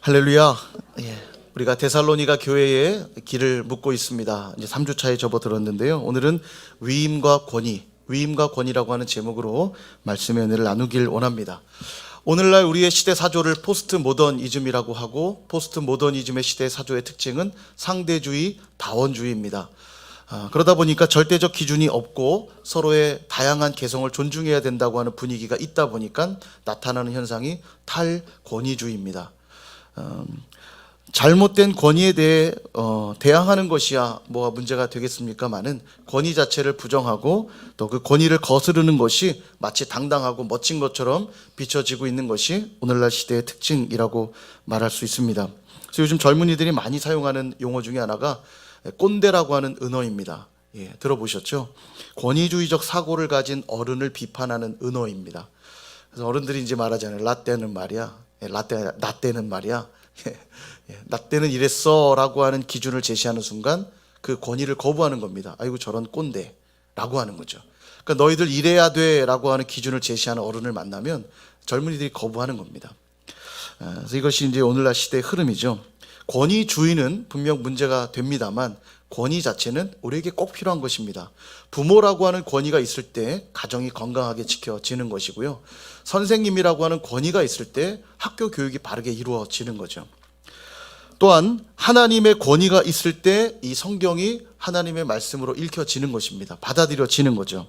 할렐루야. 우리가 데살로니가 교회의 길을 묻고 있습니다. 이제 3주차에 접어들었는데요. 오늘은 위임과 권위라고 하는 제목으로 말씀의 은혜를 나누길 원합니다. 오늘날 우리의 시대 사조를 포스트 모더니즘이라고 하고, 포스트 모더니즘의 시대 사조의 특징은 상대주의, 다원주의입니다. 그러다 보니까 절대적 기준이 없고 서로의 다양한 개성을 존중해야 된다고 하는 분위기가 있다 보니까 나타나는 현상이 탈권위주의입니다. 잘못된 권위에 대해 대항하는 것이야 뭐가 문제가 되겠습니까마는, 권위 자체를 부정하고 또 그 권위를 거스르는 것이 마치 당당하고 멋진 것처럼 비춰지고 있는 것이 오늘날 시대의 특징이라고 말할 수 있습니다. 그래서 요즘 젊은이들이 많이 사용하는 용어 중에 하나가 꼰대라고 하는 은어입니다. 들어보셨죠? 권위주의적 사고를 가진 어른을 비판하는 은어입니다. 그래서 어른들이 이제 말하잖아요. 라떼는 말이야. 나 때는 말이야. 나 때는 이랬어 라고 하는 기준을 제시하는 순간 그 권위를 거부하는 겁니다. 아이고 저런 꼰대 라고 하는 거죠. 그러니까 너희들 이래야 돼 라고 하는 기준을 제시하는 어른을 만나면 젊은이들이 거부하는 겁니다. 그래서 이것이 이제 오늘날 시대의 흐름이죠. 권위주의는 분명 문제가 됩니다만 권위 자체는 우리에게 꼭 필요한 것입니다. 부모라고 하는 권위가 있을 때 가정이 건강하게 지켜지는 것이고요. 선생님이라고 하는 권위가 있을 때 학교 교육이 바르게 이루어지는 거죠. 또한 하나님의 권위가 있을 때 이 성경이 하나님의 말씀으로 읽혀지는 것입니다. 받아들여지는 거죠.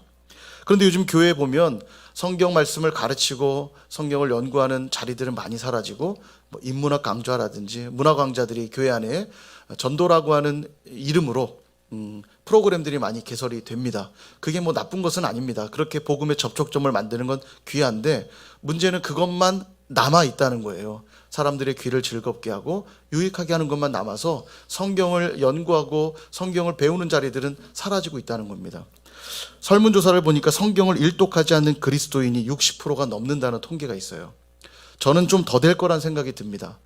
그런데 요즘 교회에 보면 성경 말씀을 가르치고 성경을 연구하는 자리들은 많이 사라지고, 인문학 강좌라든지 문화 강좌들이 교회 안에 전도라고 하는 이름으로 프로그램들이 많이 개설이 됩니다. 그게 뭐 나쁜 것은 아닙니다. 그렇게 복음의 접촉점을 만드는 건 귀한데, 문제는 그것만 남아 있다는 거예요. 사람들의 귀를 즐겁게 하고 유익하게 하는 것만 남아서 성경을 연구하고 성경을 배우는 자리들은 사라지고 있다는 겁니다. 설문조사를 보니까 성경을 일독하지 않는 그리스도인이 60%가 넘는다는 통계가 있어요. 저는 좀 더 될 거란 생각이 듭니다.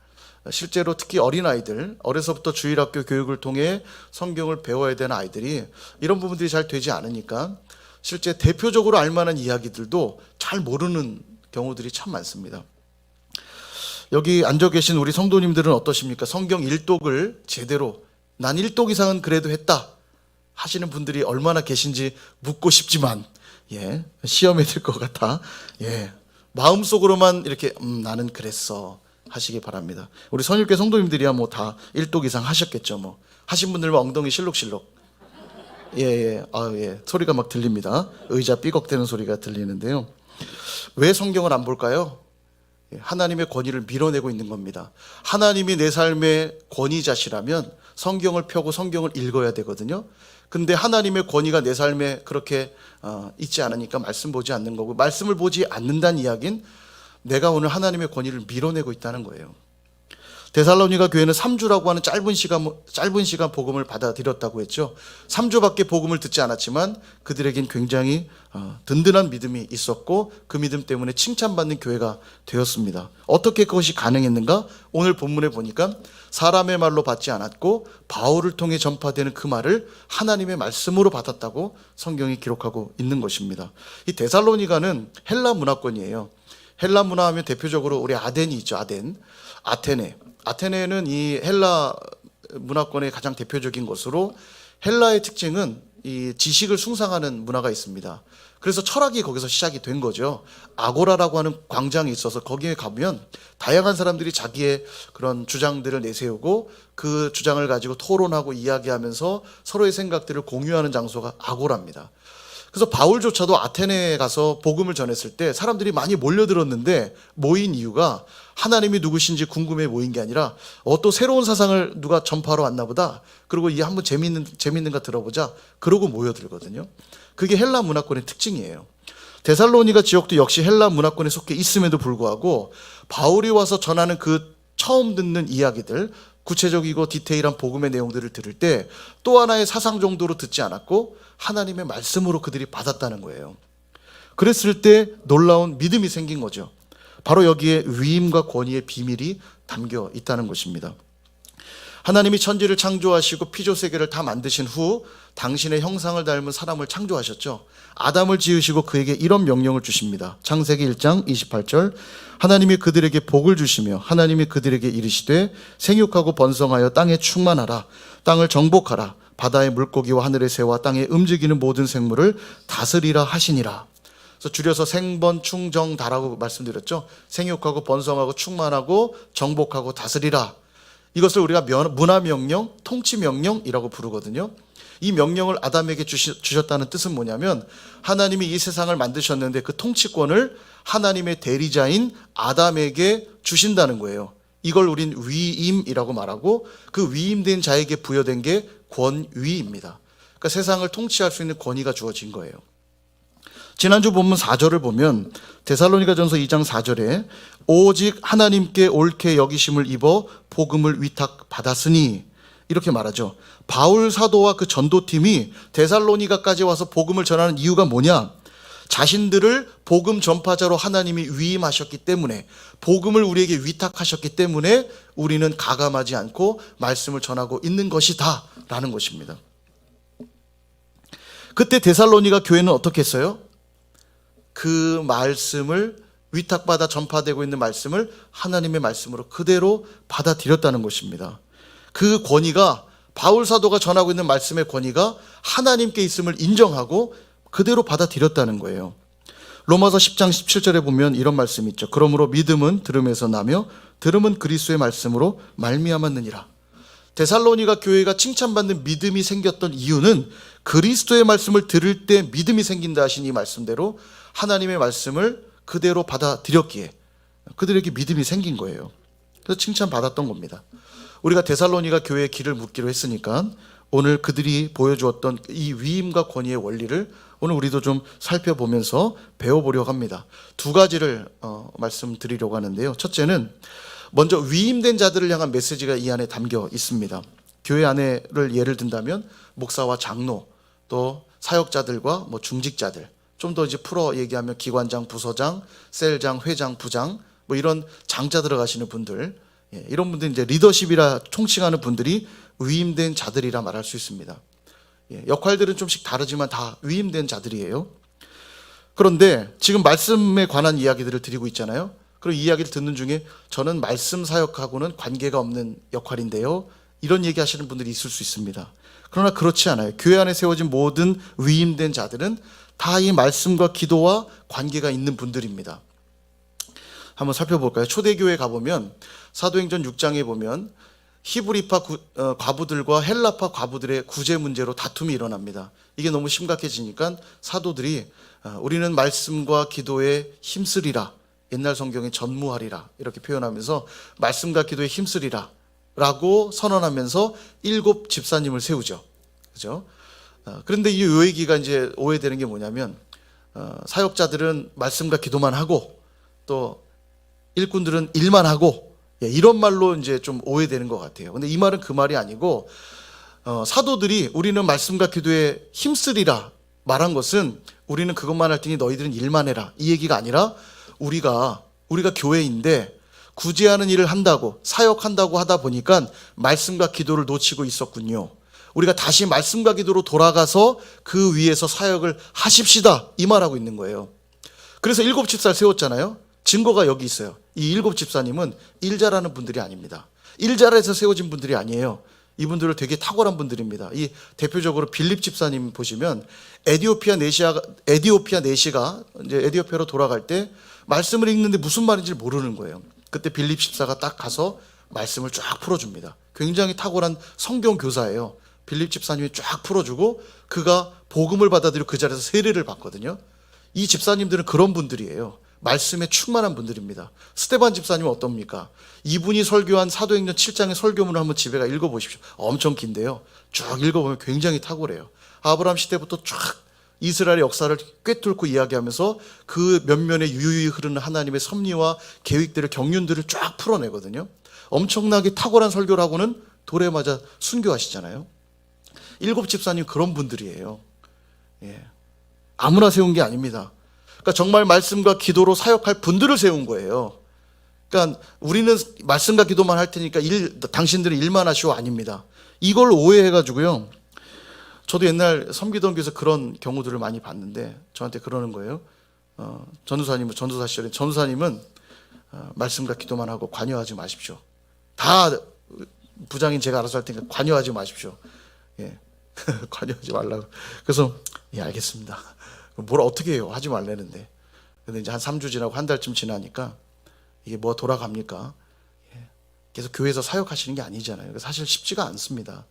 실제로 특히 어린아이들, 어려서부터 주일학교 교육을 통해 성경을 배워야 되는 아이들이 이런 부분들이 잘 되지 않으니까 실제 대표적으로 알만한 이야기들도 잘 모르는 경우들이 참 많습니다. 여기 앉아 계신 우리 성도님들은 어떠십니까? 성경 일독을 제대로, 난 일독 이상은 그래도 했다 하시는 분들이 얼마나 계신지 묻고 싶지만, 시험에 들 것 같아. 마음속으로만 이렇게 나는 그랬어 하시기 바랍니다. 우리 선율교 성도님들이야 뭐 다 일독 이상 하셨겠죠. 뭐 하신 분들은 엉덩이 실룩실룩. 소리가 막 들립니다. 의자 삐걱대는 소리가 들리는데요. 왜 성경을 안 볼까요? 하나님의 권위를 밀어내고 있는 겁니다. 하나님이 내 삶의 권위자시라면 성경을 펴고 성경을 읽어야 되거든요. 근데 하나님의 권위가 내 삶에 그렇게 있지 않으니까 말씀 보지 않는 거고, 말씀을 보지 않는다는 이야기는 내가 오늘 하나님의 권위를 밀어내고 있다는 거예요. 데살로니가 교회는 3주라고 하는 짧은 시간 복음을 받아들였다고 했죠. 3주밖에 복음을 듣지 않았지만 그들에겐 굉장히 든든한 믿음이 있었고, 그 믿음 때문에 칭찬받는 교회가 되었습니다. 어떻게 그것이 가능했는가? 오늘 본문에 보니까 사람의 말로 받지 않았고 바울을 통해 전파되는 그 말을 하나님의 말씀으로 받았다고 성경이 기록하고 있는 것입니다. 이 데살로니가는 헬라 문화권이에요. 헬라 문화하면 대표적으로 우리 아덴이 있죠. 아테네는 이 헬라 문화권의 가장 대표적인 것으로, 헬라의 특징은 이 지식을 숭상하는 문화가 있습니다. 그래서 철학이 거기서 시작이 된 거죠. 아고라라고 하는 광장이 있어서 거기에 가면 다양한 사람들이 자기의 그런 주장들을 내세우고 그 주장을 가지고 토론하고 이야기하면서 서로의 생각들을 공유하는 장소가 아고라입니다. 그래서 바울조차도 아테네에 가서 복음을 전했을 때 사람들이 많이 몰려들었는데, 모인 이유가 하나님이 누구신지 궁금해 모인 게 아니라 또 새로운 사상을 누가 전파하러 왔나 보다, 그리고 이 한번 재밌는가 들어보자, 그러고 모여들거든요. 그게 헬라 문화권의 특징이에요. 데살로니가 지역도 역시 헬라 문화권에 속해 있음에도 불구하고 바울이 와서 전하는 그 처음 듣는 이야기들, 구체적이고 디테일한 복음의 내용들을 들을 때 또 하나의 사상 정도로 듣지 않았고 하나님의 말씀으로 그들이 받았다는 거예요. 그랬을 때 놀라운 믿음이 생긴 거죠. 바로 여기에 위임과 권위의 비밀이 담겨 있다는 것입니다. 하나님이 천지를 창조하시고 피조세계를 다 만드신 후 당신의 형상을 닮은 사람을 창조하셨죠. 아담을 지으시고 그에게 이런 명령을 주십니다. 창세기 1장 28절, 하나님이 그들에게 복을 주시며 하나님이 그들에게 이르시되 생육하고 번성하여 땅에 충만하라. 땅을 정복하라. 바다의 물고기와 하늘의 새와 땅에 움직이는 모든 생물을 다스리라 하시니라. 그래서 줄여서 생번충정다라고 말씀드렸죠. 생육하고 번성하고 충만하고 정복하고 다스리라. 이것을 우리가 문화명령, 통치명령이라고 부르거든요. 이 명령을 아담에게 주셨다는 뜻은 뭐냐면 하나님이 이 세상을 만드셨는데 그 통치권을 하나님의 대리자인 아담에게 주신다는 거예요. 이걸 우린 위임이라고 말하고 그 위임된 자에게 부여된 게 권위입니다. 그러니까 세상을 통치할 수 있는 권위가 주어진 거예요. 지난주 본문 4절을 보면 데살로니가전서 2장 4절에 오직 하나님께 옳게 여기심을 입어 복음을 위탁받았으니 이렇게 말하죠. 바울 사도와 그 전도팀이 데살로니가까지 와서 복음을 전하는 이유가 뭐냐? 자신들을 복음 전파자로 하나님이 위임하셨기 때문에, 복음을 우리에게 위탁하셨기 때문에 우리는 가감하지 않고 말씀을 전하고 있는 것이다 라는 것입니다. 그때 데살로니가 교회는 어떻게 했어요? 그 말씀을 위탁받아 전파되고 있는 말씀을 하나님의 말씀으로 그대로 받아들였다는 것입니다. 그 권위가, 바울 사도가 전하고 있는 말씀의 권위가 하나님께 있음을 인정하고 그대로 받아들였다는 거예요. 로마서 10장 17절에 보면 이런 말씀이 있죠. 그러므로 믿음은 들음에서 나며 들음은 그리스도의 말씀으로 말미암았느니라. 데살로니가 교회가 칭찬받는 믿음이 생겼던 이유는 그리스도의 말씀을 들을 때 믿음이 생긴다 하신 이 말씀대로 하나님의 말씀을 그대로 받아들였기에 그들에게 믿음이 생긴 거예요. 그래서 칭찬받았던 겁니다. 우리가 데살로니가 교회의 길을 묻기로 했으니까 오늘 그들이 보여주었던 이 위임과 권위의 원리를 오늘 우리도 좀 살펴보면서 배워보려고 합니다. 두 가지를 말씀드리려고 하는데요. 첫째는 먼저 위임된 자들을 향한 메시지가 이 안에 담겨 있습니다. 교회 안에를 예를 든다면 목사와 장로, 또 사역자들과 중직자들, 좀 더 이제 풀어 얘기하면 기관장, 부서장, 셀장, 회장, 부장, 이런 장자 들어가시는 분들, 이런 분들 이제 리더십이라 총칭하는 분들이 위임된 자들이라 말할 수 있습니다. 역할들은 좀씩 다르지만 다 위임된 자들이에요. 그런데 지금 말씀에 관한 이야기들을 드리고 있잖아요. 그리고 이 이야기를 듣는 중에 저는 말씀 사역하고는 관계가 없는 역할인데요, 이런 얘기 하시는 분들이 있을 수 있습니다. 그러나 그렇지 않아요. 교회 안에 세워진 모든 위임된 자들은 다 이 말씀과 기도와 관계가 있는 분들입니다. 한번 살펴볼까요? 초대교회 가보면 사도행전 6장에 보면 히브리파 과부들과 헬라파 과부들의 구제 문제로 다툼이 일어납니다. 이게 너무 심각해지니까 사도들이 우리는 말씀과 기도에 힘쓰리라, 옛날 성경에 전무하리라 이렇게 표현하면서 말씀과 기도에 힘쓰리라 라고 선언하면서 7 집사님을 세우죠. 그죠? 그런데 이 얘기가 이제 오해되는 게 뭐냐면 사역자들은 말씀과 기도만 하고 또 일꾼들은 일만 하고, 이런 말로 이제 좀 오해되는 것 같아요. 근데 이 말은 그 말이 아니고 사도들이 우리는 말씀과 기도에 힘쓰리라 말한 것은 우리는 그것만 할 테니 너희들은 일만 해라 이 얘기가 아니라 우리가 교회인데 구제하는 일을 한다고 사역한다고 하다 보니까 말씀과 기도를 놓치고 있었군요. 우리가 다시 말씀과 기도로 돌아가서 그 위에서 사역을 하십시다 이 말하고 있는 거예요. 그래서 7 집사를 세웠잖아요. 증거가 여기 있어요. 이 7 집사님은 일 잘하는 분들이 아닙니다. 일 잘해서 세워진 분들이 아니에요. 이분들은 되게 탁월한 분들입니다. 이 대표적으로 빌립 집사님 보시면 에디오피아 내시가 이제 에디오피아로 돌아갈 때 말씀을 읽는데 무슨 말인지 모르는 거예요. 그때 빌립 집사가 딱 가서 말씀을 쫙 풀어줍니다. 굉장히 탁월한 성경 교사예요. 빌립 집사님이 쫙 풀어주고 그가 복음을 받아들이고 그 자리에서 세례를 받거든요. 이 집사님들은 그런 분들이에요. 말씀에 충만한 분들입니다. 스데반 집사님은 어떻습니까? 이분이 설교한 사도행전 7장의 설교문을 한번 집에 가 읽어보십시오. 엄청 긴데요, 쭉 읽어보면 굉장히 탁월해요. 아브라함 시대부터 쫙 이스라엘의 역사를 꿰뚫고 이야기하면서 그 면면에 유유히 흐르는 하나님의 섭리와 계획들을, 경륜들을 쫙 풀어내거든요. 엄청나게 탁월한 설교를 하고는 돌에 맞아 순교하시잖아요. 7 집사님 그런 분들이에요. 아무나 세운 게 아닙니다. 그러니까 정말 말씀과 기도로 사역할 분들을 세운 거예요. 그러니까 우리는 말씀과 기도만 할 테니까 당신들은 일만 하시오 아닙니다. 이걸 오해해가지고요. 저도 옛날 섬기던 교회에서 그런 경우들을 많이 봤는데 저한테 그러는 거예요. 전도사님은 전도사 시절에 전도사님은 말씀과 기도만 하고 관여하지 마십시오. 다 부장인 제가 알아서 할 테니까 관여하지 마십시오. 예. 관여하지 말라고. 그래서 예, 알겠습니다. 뭘 어떻게 해요? 하지 말라는데. 근데 이제 한 3주 지나고 한 달쯤 지나니까 이게 뭐 돌아갑니까? 예. 계속 교회에서 사역하시는 게 아니잖아요. 사실 쉽지가 않습니다.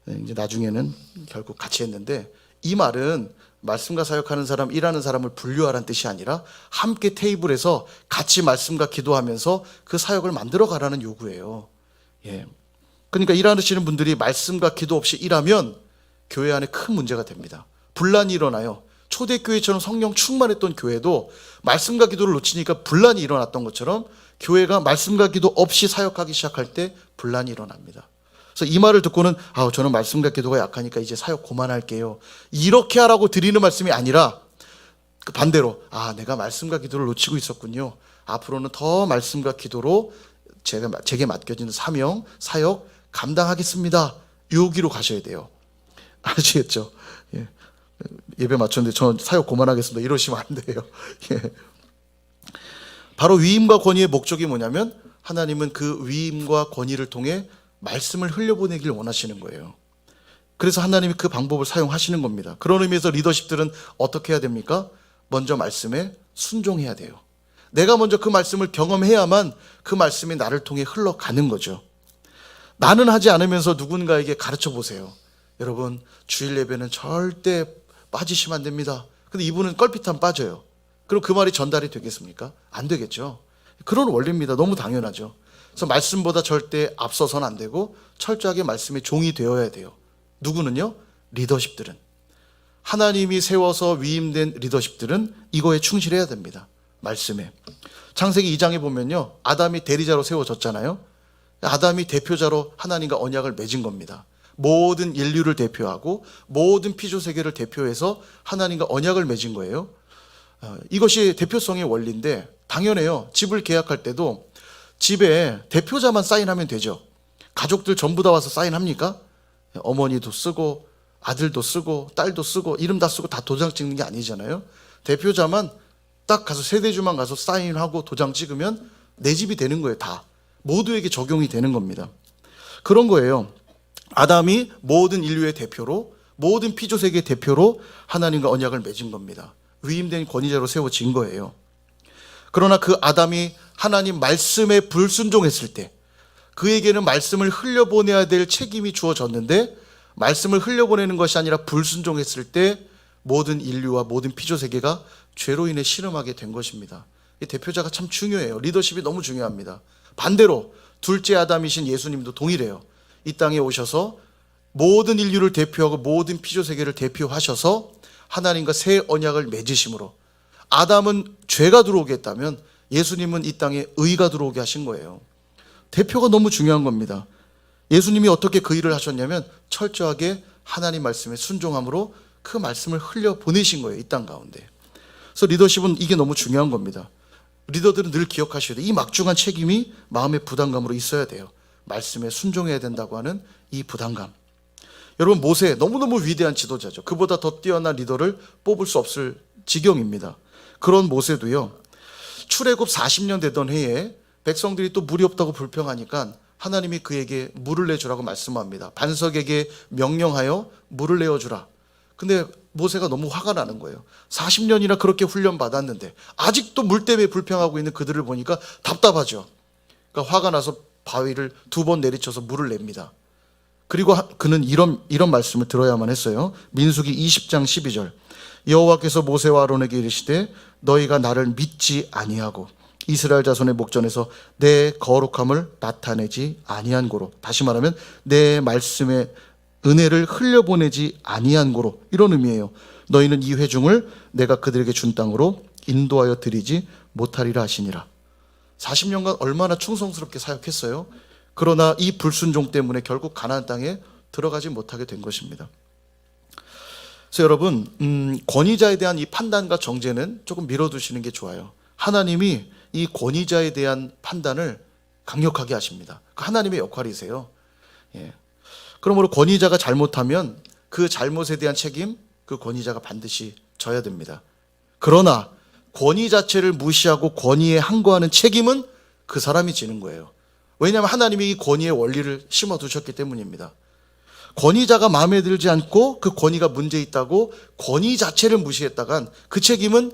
예, 이제 나중에는 결국 같이 했는데 이 말은 말씀과 사역하는 사람, 일하는 사람을 분류하라는 뜻이 아니라 함께 테이블에서 같이 말씀과 기도하면서 그 사역을 만들어 가라는 요구예요. 예. 그러니까 일하시는 분들이 말씀과 기도 없이 일하면 교회 안에 큰 문제가 됩니다. 분란이 일어나요. 초대교회처럼 성령 충만했던 교회도 말씀과 기도를 놓치니까 분란이 일어났던 것처럼 교회가 말씀과 기도 없이 사역하기 시작할 때 분란이 일어납니다. 그래서 이 말을 듣고는 저는 말씀과 기도가 약하니까 이제 사역 그만할게요. 이렇게 하라고 드리는 말씀이 아니라 반대로 내가 말씀과 기도를 놓치고 있었군요. 앞으로는 더 말씀과 기도로 제게 맡겨지는 사명, 사역 감당하겠습니다. 여기로 가셔야 돼요. 아시겠죠? 예. 예배 마쳤는데 저 사역 그만하겠습니다. 이러시면 안 돼요. 예. 바로 위임과 권위의 목적이 뭐냐면 하나님은 그 위임과 권위를 통해 말씀을 흘려보내길 원하시는 거예요. 그래서 하나님이 그 방법을 사용하시는 겁니다. 그런 의미에서 리더십들은 어떻게 해야 됩니까? 먼저 말씀에 순종해야 돼요. 내가 먼저 그 말씀을 경험해야만 그 말씀이 나를 통해 흘러가는 거죠. 나는 하지 않으면서 누군가에게 가르쳐 보세요. 여러분, 주일 예배는 절대 빠지시면 안 됩니다. 근데 이분은 껄핏하면 빠져요. 그럼 그 말이 전달이 되겠습니까? 안 되겠죠. 그런 원리입니다. 너무 당연하죠. 그래서 말씀보다 절대 앞서서는 안 되고 철저하게 말씀의 종이 되어야 돼요. 누구는요? 리더십들은. 하나님이 세워서 위임된 리더십들은 이거에 충실해야 됩니다. 말씀에. 창세기 2장에 보면요, 아담이 대리자로 세워졌잖아요. 아담이 대표자로 하나님과 언약을 맺은 겁니다. 모든 인류를 대표하고 모든 피조세계를 대표해서 하나님과 언약을 맺은 거예요. 이것이 대표성의 원리인데 당연해요. 집을 계약할 때도 집에 대표자만 사인하면 되죠. 가족들 전부 다 와서 사인합니까? 어머니도 쓰고 아들도 쓰고 딸도 쓰고 이름 다 쓰고 다 도장 찍는 게 아니잖아요. 대표자만 딱 가서 세대주만 가서 사인하고 도장 찍으면 내 집이 되는 거예요. 다 모두에게 적용이 되는 겁니다. 그런 거예요. 아담이 모든 인류의 대표로, 모든 피조세계의 대표로 하나님과 언약을 맺은 겁니다. 위임된 권위자로 세워진 거예요. 그러나 그 아담이 하나님 말씀에 불순종했을 때 그에게는 말씀을 흘려보내야 될 책임이 주어졌는데 말씀을 흘려보내는 것이 아니라 불순종했을 때 모든 인류와 모든 피조세계가 죄로 인해 실험하게 된 것입니다. 이 대표자가 참 중요해요. 리더십이 너무 중요합니다. 반대로 둘째 아담이신 예수님도 동일해요. 이 땅에 오셔서 모든 인류를 대표하고 모든 피조세계를 대표하셔서 하나님과 새 언약을 맺으심으로 아담은 죄가 들어오게 했다면 예수님은 이 땅에 의가 들어오게 하신 거예요. 대표가 너무 중요한 겁니다. 예수님이 어떻게 그 일을 하셨냐면 철저하게 하나님 말씀에 순종함으로 그 말씀을 흘려보내신 거예요. 이 땅 가운데. 그래서 리더십은 이게 너무 중요한 겁니다. 리더들은 늘 기억하셔야 돼요. 이 막중한 책임이 마음의 부담감으로 있어야 돼요. 말씀에 순종해야 된다고 하는 이 부담감. 여러분, 모세 너무너무 위대한 지도자죠. 그보다 더 뛰어난 리더를 뽑을 수 없을 지경입니다. 그런 모세도요, 출애굽 40년 되던 해에 백성들이 또 물이 없다고 불평하니까 하나님이 그에게 물을 내주라고 말씀합니다. 반석에게 명령하여 물을 내어주라. 근데 모세가 너무 화가 나는 거예요. 40년이나 그렇게 훈련받았는데 아직도 물 때문에 불평하고 있는 그들을 보니까 답답하죠. 그러니까 화가 나서 바위를 2번 내리쳐서 물을 냅니다. 그리고 그는 이런 말씀을 들어야만 했어요. 민수기 20장 12절. 여호와께서 모세와 아론에게 이르시되 너희가 나를 믿지 아니하고 이스라엘 자손의 목전에서 내 거룩함을 나타내지 아니한 고로, 다시 말하면 내 말씀의 은혜를 흘려보내지 아니한 고로, 이런 의미예요. 너희는 이 회중을 내가 그들에게 준 땅으로 인도하여 드리지 못하리라 하시니라. 40년간 얼마나 충성스럽게 사역했어요. 그러나 이 불순종 때문에 결국 가나안 땅에 들어가지 못하게 된 것입니다. 그래서 여러분, 권위자에 대한 이 판단과 정죄는 조금 밀어두시는 게 좋아요. 하나님이 이 권위자에 대한 판단을 강력하게 하십니다. 그 하나님의 역할이세요. 예. 그러므로 권위자가 잘못하면 그 잘못에 대한 책임, 그 권위자가 반드시 져야 됩니다. 그러나 권위 자체를 무시하고 권위에 항거하는 책임은 그 사람이 지는 거예요. 왜냐하면 하나님이 이 권위의 원리를 심어두셨기 때문입니다. 권위자가 마음에 들지 않고 그 권위가 문제 있다고 권위 자체를 무시했다간 그 책임은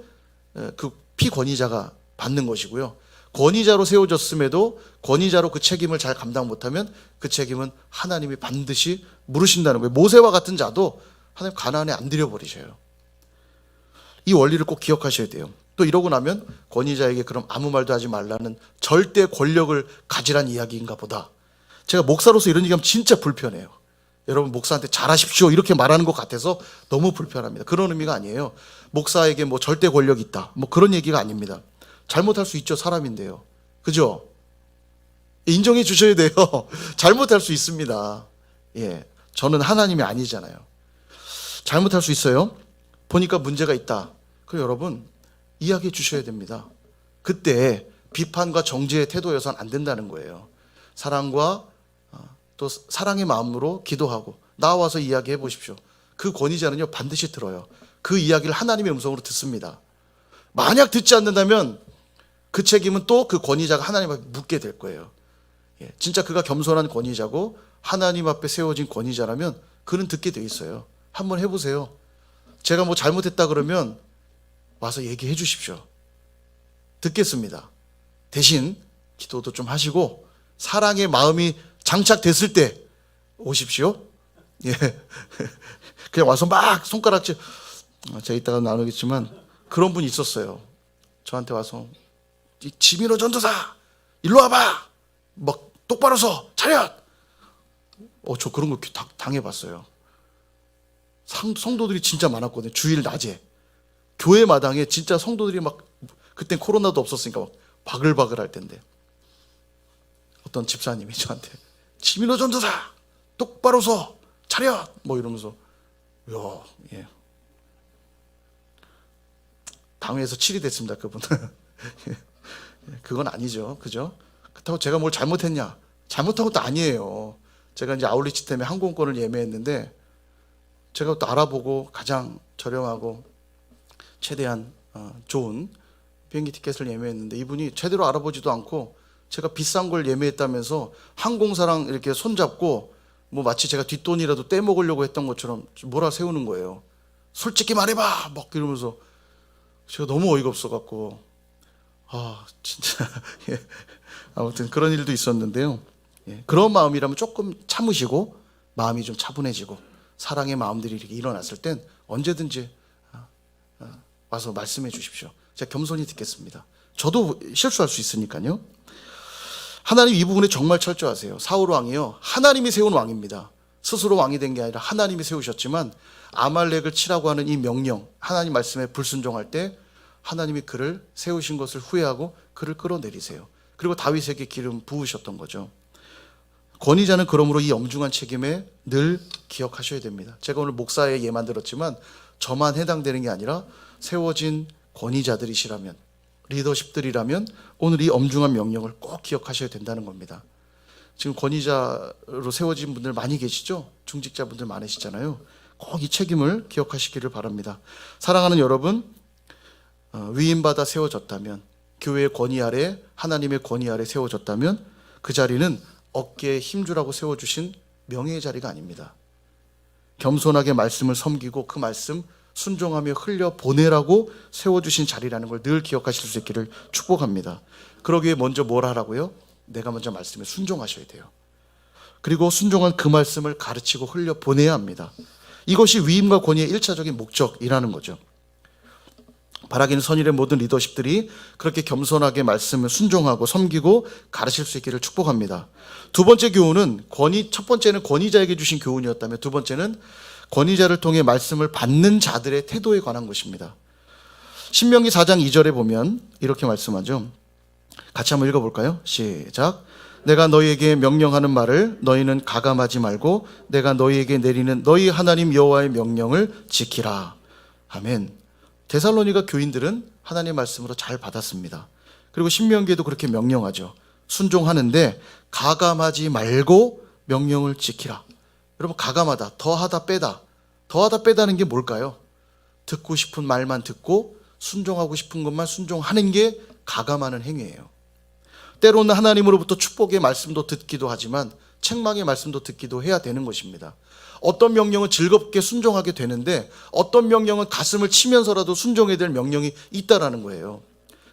그 피권위자가 받는 것이고요. 권위자로 세워졌음에도 권위자로 그 책임을 잘 감당 못하면 그 책임은 하나님이 반드시 물으신다는 거예요. 모세와 같은 자도 하나님 가나안에 안 들여버리셔요. 이 원리를 꼭 기억하셔야 돼요. 또 이러고 나면 권위자에게 그럼 아무 말도 하지 말라는 절대 권력을 가지란 이야기인가 보다. 제가 목사로서 이런 얘기하면 진짜 불편해요. 여러분 목사한테 잘하십시오 이렇게 말하는 것 같아서 너무 불편합니다. 그런 의미가 아니에요. 목사에게 뭐 절대 권력이 있다 뭐 그런 얘기가 아닙니다. 잘못할 수 있죠. 사람인데요. 그죠? 인정해 주셔야 돼요. 잘못할 수 있습니다. 예, 저는 하나님이 아니잖아요. 잘못할 수 있어요. 보니까 문제가 있다. 그럼 여러분 이야기해 주셔야 됩니다. 그때 비판과 정죄의 태도여서는 안 된다는 거예요. 사랑과 또 사랑의 마음으로 기도하고 나와서 이야기해 보십시오. 그 권위자는요 반드시 들어요. 그 이야기를 하나님의 음성으로 듣습니다. 만약 듣지 않는다면 그 책임은 또 그 권위자가 하나님 앞에 묻게 될 거예요. 예, 진짜 그가 겸손한 권위자고 하나님 앞에 세워진 권위자라면 그는 듣게 돼 있어요. 한번 해보세요. 제가 뭐 잘못했다 그러면 와서 얘기해 주십시오. 듣겠습니다. 대신 기도도 좀 하시고 사랑의 마음이 장착됐을 때 오십시오. 예. 그냥 와서 막 손가락질, 제가 이따가 나누겠지만 그런 분이 있었어요. 저한테 와서 지민호 전도사 일로 와봐. 막 똑바로 서 차렷. 저 그런 거 당해봤어요. 성도들이 진짜 많았거든요. 주일 낮에 교회 마당에 진짜 성도들이 막 그땐 코로나도 없었으니까 막 바글바글 할 텐데 어떤 집사님이 저한테 지민호 전도사 똑바로 서 차렷 뭐 이러면서 예. 당회에서 7이 됐습니다. 그분은. 그건 아니죠. 그죠? 그렇다고 제가 뭘 잘못했냐? 잘못한 것도 아니에요. 제가 이제 아울리치 때문에 항공권을 예매했는데 제가 또 알아보고 가장 저렴하고 최대한 좋은 비행기 티켓을 예매했는데 이분이 제대로 알아보지도 않고 제가 비싼 걸 예매했다면서 항공사랑 이렇게 손잡고 뭐 마치 제가 뒷돈이라도 떼먹으려고 했던 것처럼 몰아세우는 거예요. 솔직히 말해봐! 막 이러면서 제가 너무 어이가 없어갖고 진짜 예. 아무튼 그런 일도 있었는데요. 예. 그런 마음이라면 조금 참으시고 마음이 좀 차분해지고 사랑의 마음들이 이렇게 일어났을 땐 언제든지 와서 말씀해 주십시오. 제가 겸손히 듣겠습니다. 저도 실수할 수 있으니까요. 하나님 이 부분에 정말 철저하세요. 사울 왕이요 하나님이 세운 왕입니다. 스스로 왕이 된 게 아니라 하나님이 세우셨지만 아말렉을 치라고 하는 이 명령, 하나님 말씀에 불순종할 때 하나님이 그를 세우신 것을 후회하고 그를 끌어내리세요. 그리고 다윗에게 기름 부으셨던 거죠. 권위자는 그러므로 이 엄중한 책임에 늘 기억하셔야 됩니다. 제가 오늘 목사의 예만 들었지만 저만 해당되는 게 아니라 세워진 권위자들이시라면, 리더십들이라면 오늘 이 엄중한 명령을 꼭 기억하셔야 된다는 겁니다. 지금 권위자로 세워진 분들 많이 계시죠? 중직자분들 많으시잖아요. 꼭 이 책임을 기억하시기를 바랍니다. 사랑하는 여러분, 위임받아 세워졌다면, 교회의 권위 아래, 하나님의 권위 아래 세워졌다면 그 자리는 어깨에 힘주라고 세워주신 명예의 자리가 아닙니다. 겸손하게 말씀을 섬기고 그 말씀 순종하며 흘려보내라고 세워주신 자리라는 걸 늘 기억하실 수 있기를 축복합니다. 그러기에 먼저 뭘 하라고요? 내가 먼저 말씀에 순종하셔야 돼요. 그리고 순종한 그 말씀을 가르치고 흘려보내야 합니다. 이것이 위임과 권위의 1차적인 목적이라는 거죠. 바라기는 선일의 모든 리더십들이 그렇게 겸손하게 말씀을 순종하고 섬기고 가르칠 수 있기를 축복합니다. 두 번째 교훈은 첫 번째는 권위자에게 주신 교훈이었다면 두 번째는 권위자를 통해 말씀을 받는 자들의 태도에 관한 것입니다. 신명기 4장 2절에 보면 이렇게 말씀하죠. 같이 한번 읽어볼까요? 시작. 내가 너희에게 명령하는 말을 너희는 가감하지 말고 내가 너희에게 내리는 너희 하나님 여호와의 명령을 지키라. 아멘. 데살로니가 교인들은 하나님의 말씀으로 잘 받았습니다. 그리고 신명기에도 그렇게 명령하죠. 순종하는데 가감하지 말고 명령을 지키라. 여러분, 가감하다, 더하다 빼다. 더하다 빼다는 게 뭘까요? 듣고 싶은 말만 듣고 순종하고 싶은 것만 순종하는 게 가감하는 행위예요. 때로는 하나님으로부터 축복의 말씀도 듣기도 하지만 책망의 말씀도 듣기도 해야 되는 것입니다. 어떤 명령은 즐겁게 순종하게 되는데 어떤 명령은 가슴을 치면서라도 순종해야 될 명령이 있다라는 거예요.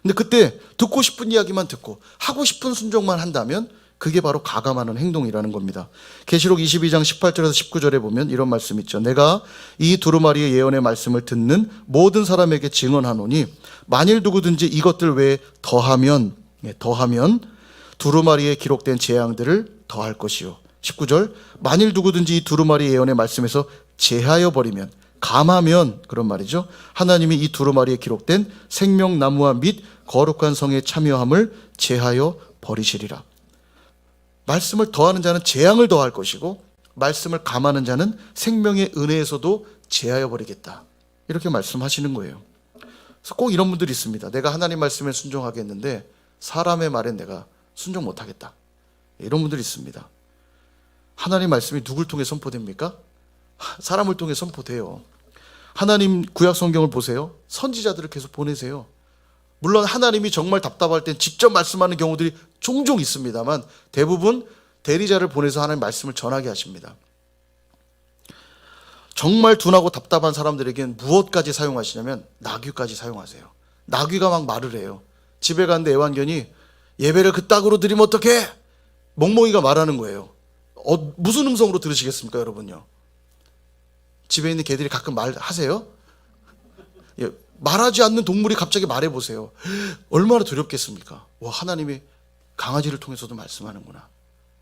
근데 그때 듣고 싶은 이야기만 듣고 하고 싶은 순종만 한다면 그게 바로 가감하는 행동이라는 겁니다. 계시록 22장 18절에서 19절에 보면 이런 말씀 있죠. 내가 이 두루마리의 예언의 말씀을 듣는 모든 사람에게 증언하노니 만일 누구든지 이것들 외에 더하면 두루마리에 기록된 재앙들을 더할 것이요. 19절 만일 누구든지 이 두루마리 예언의 말씀에서 제하여 버리면, 감하면, 그런 말이죠. 하나님이 이 두루마리에 기록된 생명나무와 및 거룩한 성에 참여함을 제하여 버리시리라. 말씀을 더하는 자는 재앙을 더할 것이고 말씀을 감하는 자는 생명의 은혜에서도 제하여 버리겠다. 이렇게 말씀하시는 거예요. 그래서 꼭 이런 분들이 있습니다. 내가 하나님 말씀에 순종하겠는데 사람의 말엔 내가 순종 못하겠다. 이런 분들이 있습니다. 하나님 말씀이 누굴 통해 선포됩니까? 사람을 통해 선포돼요. 하나님 구약 성경을 보세요. 선지자들을 계속 보내세요. 물론 하나님이 정말 답답할 땐 직접 말씀하는 경우들이 종종 있습니다만 대부분 대리자를 보내서 하나님 말씀을 전하게 하십니다. 정말 둔하고 답답한 사람들에게는 무엇까지 사용하시냐면 나귀까지 사용하세요. 나귀가 막 말을 해요. 집에 갔는데 애완견이 예배를 그따구로 드리면 어떡해? 멍멍이가 말하는 거예요. 무슨 음성으로 들으시겠습니까, 여러분요? 집에 있는 개들이 가끔 말하세요? 예, 말하지 않는 동물이 갑자기 말해보세요. 얼마나 두렵겠습니까? 와, 하나님이 강아지를 통해서도 말씀하는구나.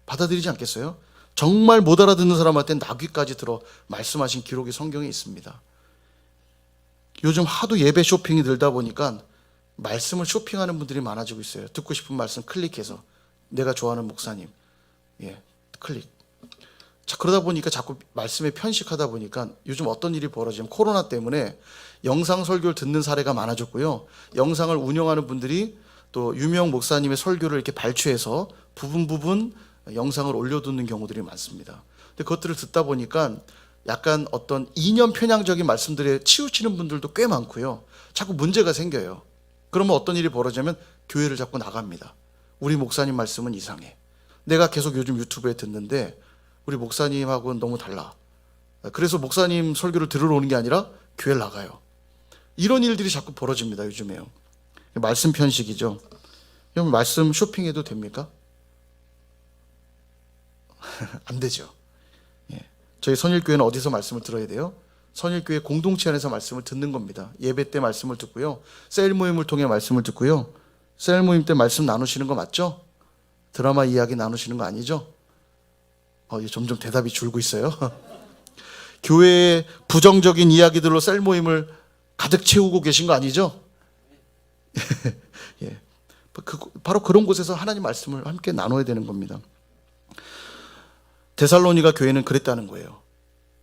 받아들이지 않겠어요? 정말 못 알아듣는 사람한테는 나귀까지 들어 말씀하신 기록이 성경에 있습니다. 요즘 하도 예배 쇼핑이 들다 보니까 말씀을 쇼핑하는 분들이 많아지고 있어요. 듣고 싶은 말씀 클릭해서 내가 좋아하는 목사님, 예, 클릭. 자, 그러다 보니까 자꾸 말씀에 편식하다 보니까 요즘 어떤 일이 벌어지면 코로나 때문에 영상 설교를 듣는 사례가 많아졌고요. 영상을 운영하는 분들이 또 유명 목사님의 설교를 이렇게 발췌해서 부분 영상을 올려두는 경우들이 많습니다. 근데 그것들을 듣다 보니까 약간 어떤 이념 편향적인 말씀들에 치우치는 분들도 꽤 많고요. 자꾸 문제가 생겨요. 그러면 어떤 일이 벌어지면 교회를 자꾸 나갑니다. 우리 목사님 말씀은 이상해. 내가 계속 요즘 유튜브에 듣는데 우리 목사님하고는 너무 달라. 그래서 목사님 설교를 들으러 오는 게 아니라 교회를 나가요. 이런 일들이 자꾸 벌어집니다, 요즘에요. 말씀 편식이죠. 그럼 말씀 쇼핑해도 됩니까? 안 되죠. 예. 저희 선일교회는 어디서 말씀을 들어야 돼요? 선일교회 공동체 안에서 말씀을 듣는 겁니다. 예배 때 말씀을 듣고요. 셀 모임을 통해 말씀을 듣고요. 셀 모임 때 말씀 나누시는 거 맞죠? 드라마 이야기 나누시는 거 아니죠? 점점 대답이 줄고 있어요. 교회의 부정적인 이야기들로 셀 모임을 가득 채우고 계신 거 아니죠? 예. 바로 그런 곳에서 하나님 말씀을 함께 나눠야 되는 겁니다. 데살로니가 교회는 그랬다는 거예요.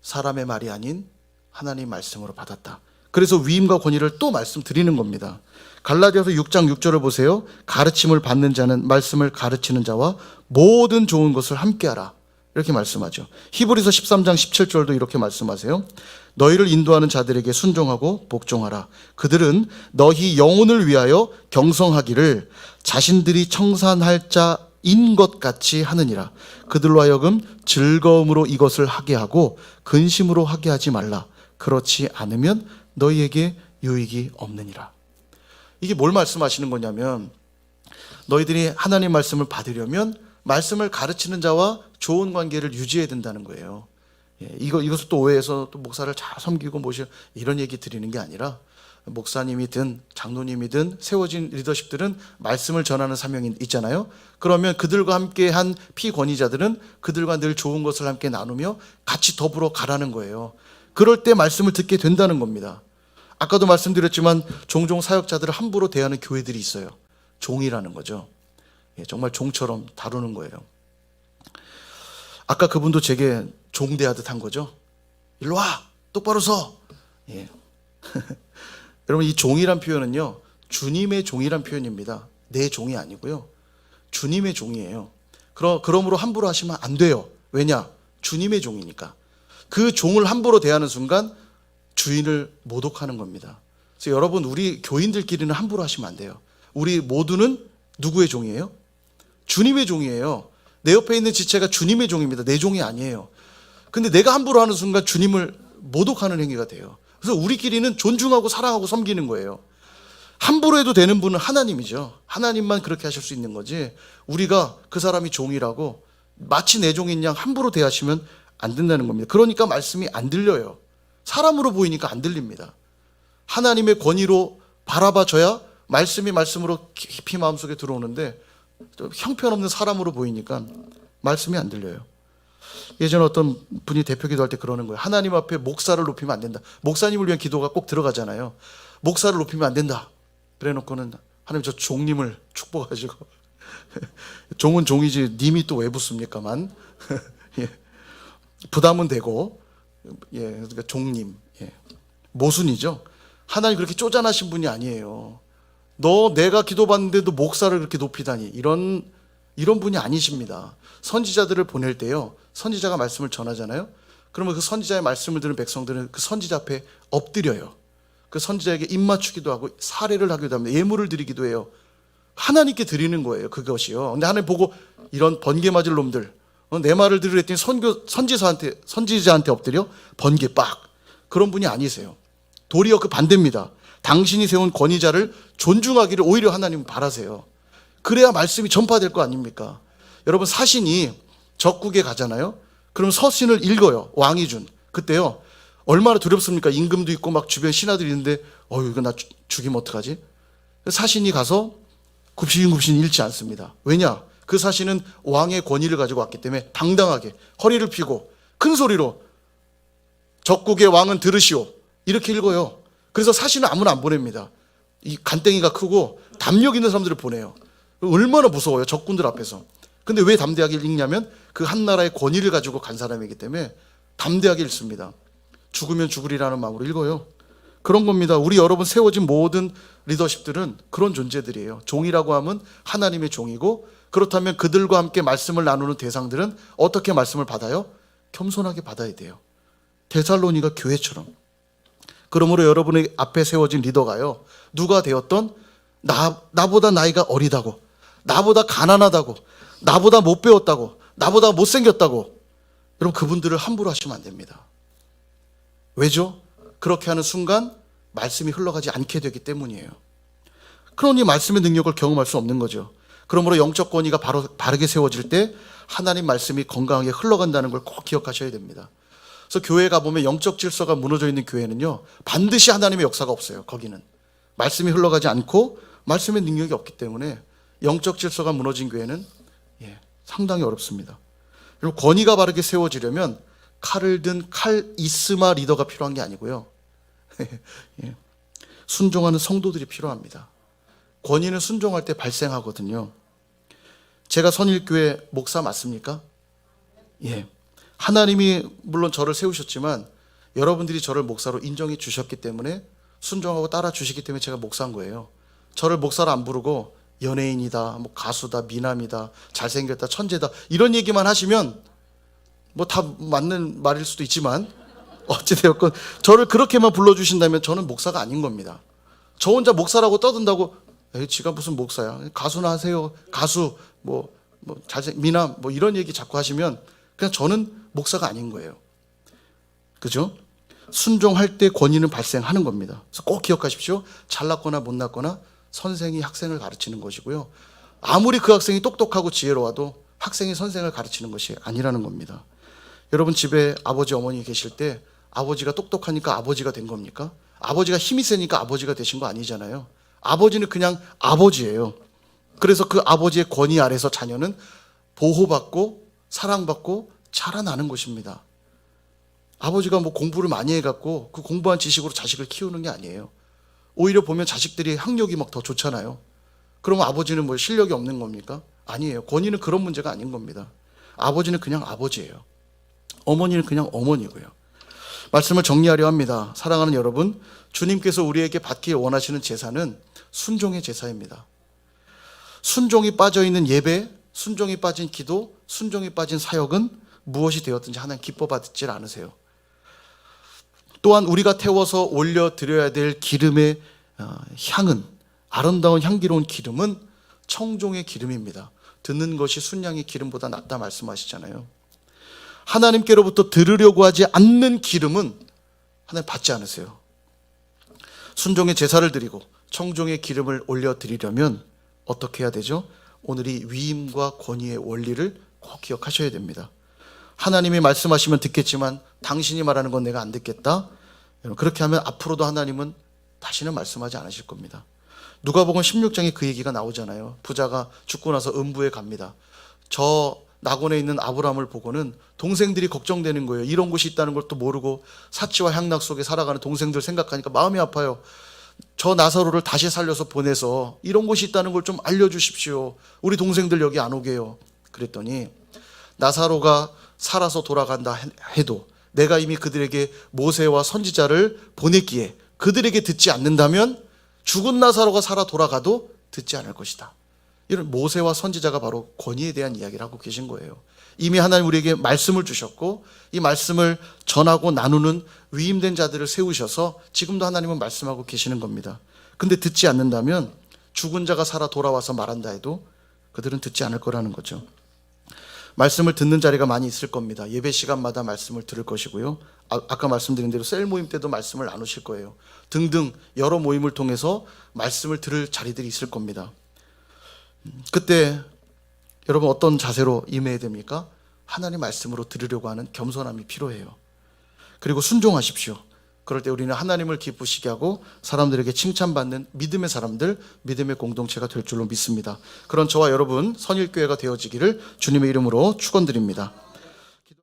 사람의 말이 아닌 하나님 말씀으로 받았다. 그래서 위임과 권위를 또 말씀드리는 겁니다. 갈라디아서 6장 6절을 보세요. 가르침을 받는 자는 말씀을 가르치는 자와 모든 좋은 것을 함께하라. 이렇게 말씀하죠. 히브리서 13장 17절도 이렇게 말씀하세요. 너희를 인도하는 자들에게 순종하고 복종하라. 그들은 너희 영혼을 위하여 경성하기를 자신들이 청산할 자인 것 같이 하느니라. 그들로 하여금 즐거움으로 이것을 하게 하고 근심으로 하게 하지 말라. 그렇지 않으면 너희에게 유익이 없느니라. 이게 뭘 말씀하시는 거냐면 너희들이 하나님 말씀을 받으려면 말씀을 가르치는 자와 좋은 관계를 유지해야 된다는 거예요. 예, 이것을 또 오해해서 또 목사를 잘 섬기고 모시고 이런 얘기 드리는 게 아니라 목사님이든 장로님이든 세워진 리더십들은 말씀을 전하는 사명이 있잖아요. 그러면 그들과 함께한 피권위자들은 그들과 늘 좋은 것을 함께 나누며 같이 더불어 가라는 거예요. 그럴 때 말씀을 듣게 된다는 겁니다. 아까도 말씀드렸지만 종종 사역자들을 함부로 대하는 교회들이 있어요. 종이라는 거죠. 예, 정말 종처럼 다루는 거예요. 아까 그분도 제게 종 대하듯 한 거죠. 일로 와! 똑바로 서! 예. 여러분, 이 종이란 표현은요, 주님의 종이란 표현입니다. 내 종이 아니고요. 주님의 종이에요. 그러므로 함부로 하시면 안 돼요. 왜냐? 주님의 종이니까. 그 종을 함부로 대하는 순간 주인을 모독하는 겁니다. 그래서 여러분, 우리 교인들끼리는 함부로 하시면 안 돼요. 우리 모두는 누구의 종이에요? 주님의 종이에요. 내 옆에 있는 지체가 주님의 종입니다. 내 종이 아니에요. 근데 내가 함부로 하는 순간 주님을 모독하는 행위가 돼요. 그래서 우리끼리는 존중하고 사랑하고 섬기는 거예요. 함부로 해도 되는 분은 하나님이죠. 하나님만 그렇게 하실 수 있는 거지, 우리가 그 사람이 종이라고 마치 내 종인 양 함부로 대하시면 안 된다는 겁니다. 그러니까 말씀이 안 들려요. 사람으로 보이니까 안 들립니다. 하나님의 권위로 바라봐줘야 말씀이 말씀으로 깊이 마음속에 들어오는데, 형편없는 사람으로 보이니까 말씀이 안 들려요. 예전에 어떤 분이 대표 기도할 때 그러는 거예요. 하나님 앞에 목사를 높이면 안 된다. 목사님을 위한 기도가 꼭 들어가잖아요. 목사를 높이면 안 된다. 그래 놓고는 하나님 저 종님을 축복하시고 종은 종이지 님이 또 왜 붙습니까만 예. 부담은 되고, 예, 그러니까 종님, 예. 모순이죠. 하나님 그렇게 쪼잔하신 분이 아니에요. 내가 기도받는데도 목사를 그렇게 높이다니, 이런 분이 아니십니다. 선지자들을 보낼 때요, 선지자가 말씀을 전하잖아요. 그러면 그 선지자의 말씀을 들은 백성들은 그 선지자 앞에 엎드려요. 그 선지자에게 입맞추기도 하고 사례를 하기도 합니다. 예물을 드리기도 해요. 하나님께 드리는 거예요, 그것이요. 근데 하나님 보고 이런 번개 맞을 놈들, 내 말을 들으랬더니 선지자한테 엎드려 번개 빡, 그런 분이 아니세요. 도리어 그 반대입니다. 당신이 세운 권위자를 존중하기를 오히려 하나님은 바라세요. 그래야 말씀이 전파될 거 아닙니까? 여러분, 사신이 적국에 가잖아요. 그럼 서신을 읽어요. 왕이 준. 그때요, 얼마나 두렵습니까? 임금도 있고 막 주변 신하들이 있는데, 이거 나 죽이면 어떡하지? 사신이 가서 굽신굽신 읽지 않습니다. 왜냐? 그 사신은 왕의 권위를 가지고 왔기 때문에 당당하게 허리를 펴고 큰 소리로 적국의 왕은 들으시오, 이렇게 읽어요. 그래서 사신은 아무나 안 보냅니다. 이 간땡이가 크고 담력 있는 사람들을 보내요. 얼마나 무서워요, 적군들 앞에서. 근데 왜 담대하게 읽냐면 그 한 나라의 권위를 가지고 간 사람이기 때문에 담대하게 읽습니다. 죽으면 죽으리라는 마음으로 읽어요. 그런 겁니다. 우리 여러분 세워진 모든 리더십들은 그런 존재들이에요. 종이라고 하면 하나님의 종이고, 그렇다면 그들과 함께 말씀을 나누는 대상들은 어떻게 말씀을 받아요? 겸손하게 받아야 돼요. 데살로니가 교회처럼. 그러므로 여러분의 앞에 세워진 리더가요, 누가 되었던 나보다 나이가 어리다고, 나보다 가난하다고, 나보다 못 배웠다고, 나보다 못생겼다고, 여러분 그분들을 함부로 하시면 안 됩니다. 왜죠? 그렇게 하는 순간 말씀이 흘러가지 않게 되기 때문이에요. 그러니 말씀의 능력을 경험할 수 없는 거죠. 그러므로 영적 권위가 바르게 세워질 때 하나님 말씀이 건강하게 흘러간다는 걸 꼭 기억하셔야 됩니다. 그래서 교회 가보면 영적 질서가 무너져 있는 교회는요, 반드시 하나님의 역사가 없어요. 거기는 말씀이 흘러가지 않고 말씀의 능력이 없기 때문에 영적 질서가 무너진 교회는 상당히 어렵습니다. 그리고 권위가 바르게 세워지려면 칼을 든 칼이스마 리더가 필요한 게 아니고요, 순종하는 성도들이 필요합니다. 권위는 순종할 때 발생하거든요. 제가 선일교회 목사 맞습니까? 예. 하나님이 물론 저를 세우셨지만 여러분들이 저를 목사로 인정해 주셨기 때문에 순종하고 따라 주시기 때문에 제가 목사인 거예요. 저를 목사로 안 부르고 연예인이다, 뭐 가수다, 미남이다, 잘생겼다, 천재다, 이런 얘기만 하시면 뭐 다 맞는 말일 수도 있지만 어찌되었건 저를 그렇게만 불러주신다면 저는 목사가 아닌 겁니다. 저 혼자 목사라고 떠든다고, 지가 무슨 목사야, 가수나 하세요, 가수, 미남, 이런 얘기 자꾸 하시면 그냥 저는 목사가 아닌 거예요. 그죠? 순종할 때 권위는 발생하는 겁니다. 그래서 꼭 기억하십시오. 잘났거나 못났거나 선생이 학생을 가르치는 것이고요, 아무리 그 학생이 똑똑하고 지혜로워도 학생이 선생을 가르치는 것이 아니라는 겁니다. 여러분 집에 아버지 어머니 계실 때 아버지가 똑똑하니까 아버지가 된 겁니까? 아버지가 힘이 세니까 아버지가 되신 거 아니잖아요. 아버지는 그냥 아버지예요. 그래서 그 아버지의 권위 아래서 자녀는 보호받고 사랑받고 자라나는 것입니다. 아버지가 공부를 많이 해갖고 그 공부한 지식으로 자식을 키우는 게 아니에요. 오히려 보면 자식들이 학력이 더 좋잖아요. 그러면 아버지는 실력이 없는 겁니까? 아니에요. 권위는 그런 문제가 아닌 겁니다. 아버지는 그냥 아버지예요. 어머니는 그냥 어머니고요. 말씀을 정리하려 합니다. 사랑하는 여러분, 주님께서 우리에게 받기 원하시는 제사는 순종의 제사입니다. 순종이 빠져 있는 예배, 순종이 빠진 기도, 순종이 빠진 사역은 무엇이 되었든지 하나님 기뻐 받질 않으세요. 또한 우리가 태워서 올려드려야 될 기름의 향은, 아름다운 향기로운 기름은 청종의 기름입니다. 듣는 것이 순양의 기름보다 낫다 말씀하시잖아요. 하나님께로부터 들으려고 하지 않는 기름은 하나님 받지 않으세요. 순종의 제사를 드리고 청종의 기름을 올려드리려면 어떻게 해야 되죠? 오늘 이 위임과 권위의 원리를 꼭 기억하셔야 됩니다. 하나님이 말씀하시면 듣겠지만 당신이 말하는 건 내가 안 듣겠다. 그렇게 하면 앞으로도 하나님은 다시는 말씀하지 않으실 겁니다. 누가복음 16장에 그 얘기가 나오잖아요. 부자가 죽고 나서 음부에 갑니다. 저 낙원에 있는 아브라함을 보고는 동생들이 걱정되는 거예요. 이런 곳이 있다는 걸 또 모르고 사치와 향락 속에 살아가는 동생들 생각하니까 마음이 아파요. 저 나사로를 다시 살려서 보내서 이런 곳이 있다는 걸 좀 알려주십시오. 우리 동생들 여기 안 오게요. 그랬더니 나사로가 살아서 돌아간다 해도 내가 이미 그들에게 모세와 선지자를 보냈기에 그들에게 듣지 않는다면 죽은 나사로가 살아 돌아가도 듣지 않을 것이다. 이런 모세와 선지자가 바로 권위에 대한 이야기를 하고 계신 거예요. 이미 하나님 우리에게 말씀을 주셨고 이 말씀을 전하고 나누는 위임된 자들을 세우셔서 지금도 하나님은 말씀하고 계시는 겁니다. 근데 듣지 않는다면 죽은 자가 살아 돌아와서 말한다 해도 그들은 듣지 않을 거라는 거죠. 말씀을 듣는 자리가 많이 있을 겁니다. 예배 시간마다 말씀을 들을 것이고요. 아까 말씀드린 대로 셀 모임 때도 말씀을 나누실 거예요. 등등 여러 모임을 통해서 말씀을 들을 자리들이 있을 겁니다. 그때 여러분 어떤 자세로 임해야 됩니까? 하나님 말씀으로 들으려고 하는 겸손함이 필요해요. 그리고 순종하십시오. 그럴 때 우리는 하나님을 기쁘시게 하고 사람들에게 칭찬받는 믿음의 사람들, 믿음의 공동체가 될 줄로 믿습니다. 그런 저와 여러분 선일교회가 되어지기를 주님의 이름으로 축원드립니다.